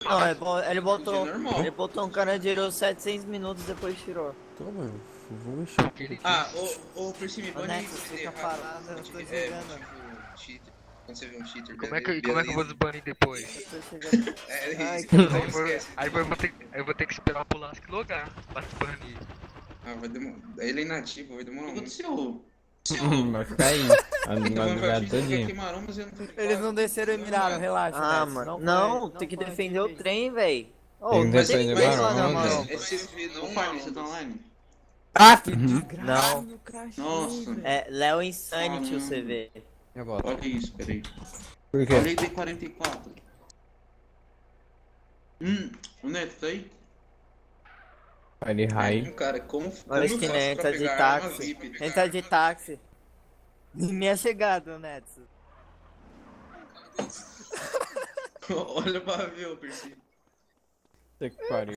Não, normal. ele botou um caranguejo 700 minutos depois tirou. Toma, vou mexer um pouco. Ah, ô Percime, Ô, bane Neto, você fica errado. parado, eu tô Motivo jogando. cheater. Quando você vê um cheater, Como é que eu vou desbanir depois? Eu tô chegando. É Ai, isso, que não Aí, esquece. eu vou ter que esperar o Polasque logar pra desbanir. Ah, vai demorar. Ele é inativo, vai demorar muito. Vai ficar aí. A Então, vai madrugada quer todinha. queimar um, mas eu não tô ligado. Eles não desceram e miraram, relaxa. Ah, Neto. mano. Não, Tem que foi defender o anti-bait. trem, véi. Tem que Mas, defender mas, Barão, não, né? é CV, não. Ô, Farley, você tá online? Ah, Não. Eu crachei, Nossa. velho. É Léo Insanity o Caramba. CV. eu volto. Olha isso, peraí. Por quê? Olha aí D44. O Neto tá aí? Fire high. Cara, como Olha eu esse faço né, pra tá de pegar arma táxi. VIP, cara? Entra de táxi. Minha chegada, Neto. Olha pra ver, eu percebi. Puta que pariu.